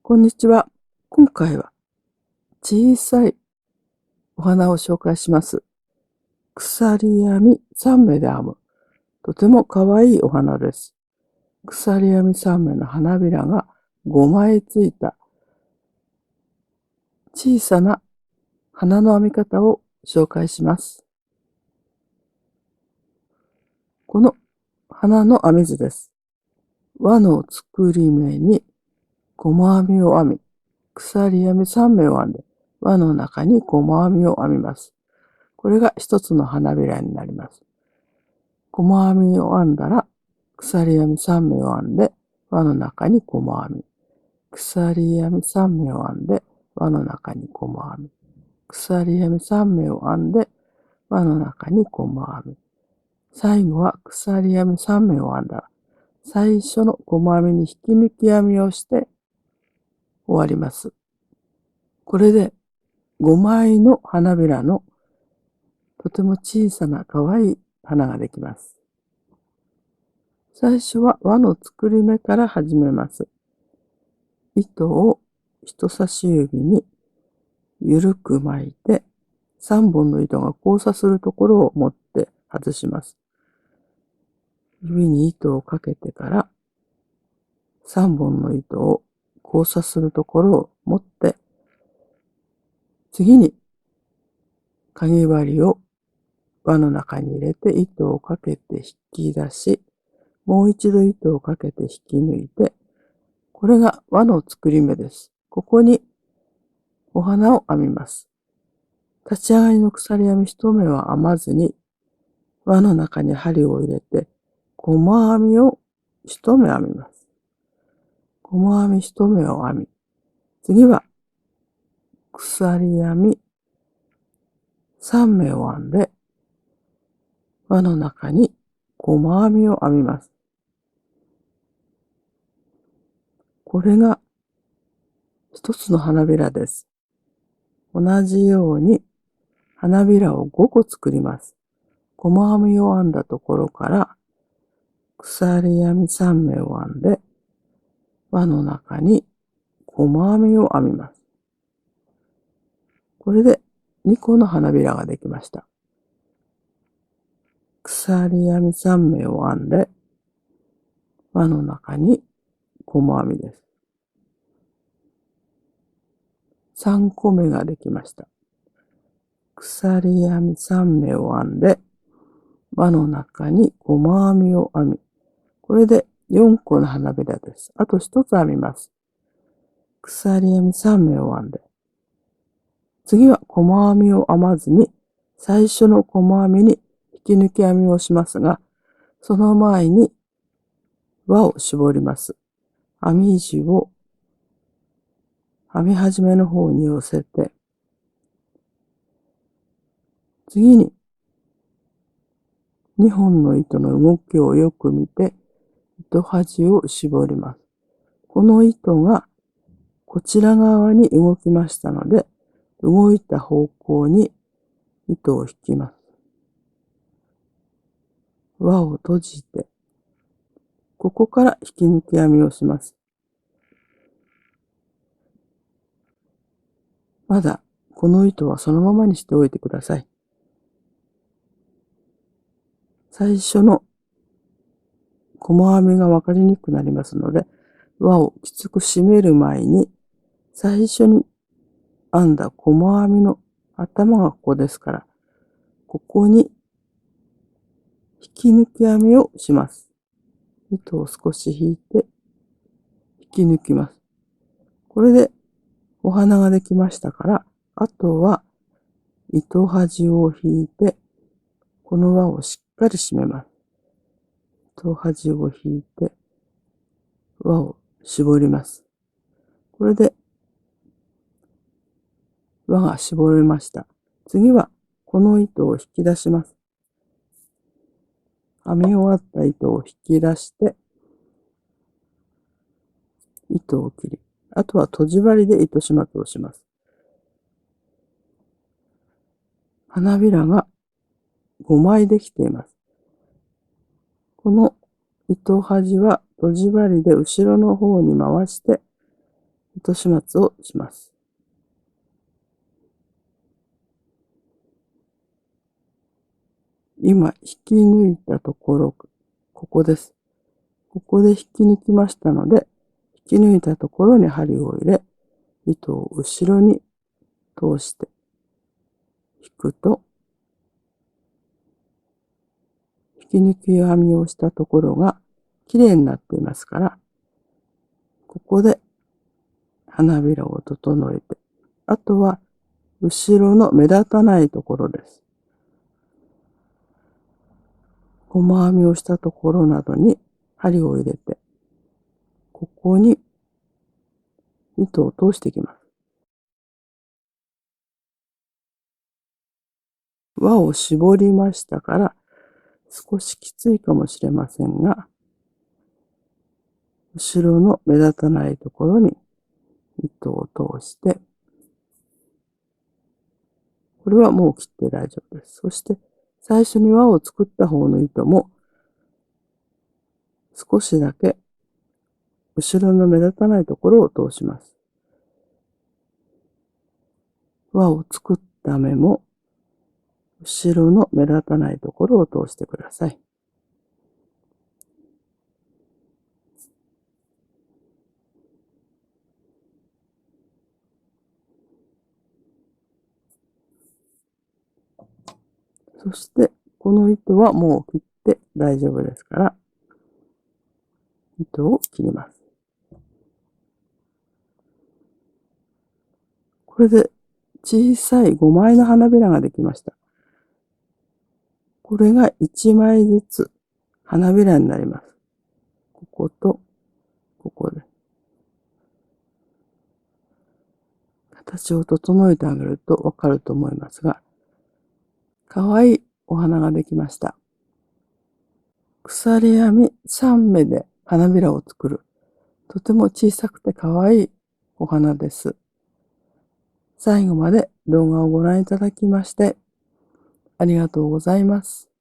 こんにちは。今回は小さいお花を紹介します。鎖編み3目で編む。とても可愛いお花です。鎖編み3目の花びらが5枚ついた小さな花の編み方を紹介します。この花の編み図です。輪の作り目に細編みを編み、鎖編み3目を編んで、輪の中に細編みを編みます。これが一つの花びらになります。細編みを編んだら、鎖編み3目を編んで、輪の中に細編み。鎖編み3目を編んで、輪の中に細編み。鎖編み3目を編んで、輪の中に細編み。最後は鎖編み3目を編んだら、最初の細編みに引き抜き編みをして終わります。これで5枚の花びらのとても小さな可愛い花ができます。最初は輪の作り目から始めます。糸を人差し指にゆるく巻いて、3本の糸が交差するところを持って外します。指に糸をかけてから、3本の糸を交差するところを持って、次に、かぎ針を輪の中に入れて糸をかけて引き出し、もう一度糸をかけて引き抜いて、これが輪の作り目です。ここにお花を編みます。立ち上がりの鎖編み1目は編まずに、輪の中に針を入れて、細編みを1目編みます。細編み1目を編み、次は鎖編み3目を編んで、輪の中に細編みを編みます。これが一つの花びらです。同じように花びらを5個作ります。細編みを編んだところから、鎖編み3目を編んで、輪の中に細編みを編みます。これで2個の花びらができました。鎖編み3目を編んで、輪の中に細編みです。3個目ができました。鎖編み3目を編んで、輪の中に細編みを編み、これで4個の花びらです。あと1つ編みます。鎖編み3目を編んで、次は細編みを編まずに、最初の細編みに引き抜き編みをしますが、その前に輪を絞ります。編み地を編み始めの方に寄せて、次に2本の糸の動きをよく見て、糸端を絞ります。この糸がこちら側に動きましたので、動いた方向に糸を引きます。輪を閉じて、ここから引き抜き編みをします。まだこの糸はそのままにしておいてください。最初の細編みが分かりにくくなりますので、輪をきつく締める前に、最初に編んだ細編みの頭がここですから、ここに引き抜き編みをします。糸を少し引いて、引き抜きます。これでお花ができましたから、あとは糸端を引いて、この輪をしっかり締めます。糸端を引いて、輪を絞ります。これで輪が絞れました。次はこの糸を引き出します。編み終わった糸を引き出して、糸を切り、あとは閉じ針で糸始末をします。花びらが5枚できています。この糸端は閉じ針で後ろの方に回して糸始末をします。今、引き抜いたところ、ここです。ここで引き抜きましたので、引き抜いたところに針を入れ、糸を後ろに通して引くと、引き抜き編みをしたところが綺麗になっていますから、ここで花びらを整えて、あとは後ろの目立たないところです。細編みをしたところなどに針を入れて、ここに糸を通していきます。輪を絞りましたから、少しきついかもしれませんが、後ろの目立たないところに糸を通して、これはもう切って大丈夫です。そして最初に輪を作った方の糸も少しだけ後ろの目立たないところを通します。輪を作った目も後ろの目立たないところを通してください。そしてこの糸はもう切って大丈夫ですから、糸を切ります。これで小さい5枚の花びらができました。これが1枚ずつ花びらになります。こことここで。形を整えてあげるとわかると思いますが、かわいいお花ができました。鎖編み3目で花びらを作る。とても小さくてかわいいお花です。最後まで動画をご覧いただきましてありがとうございます。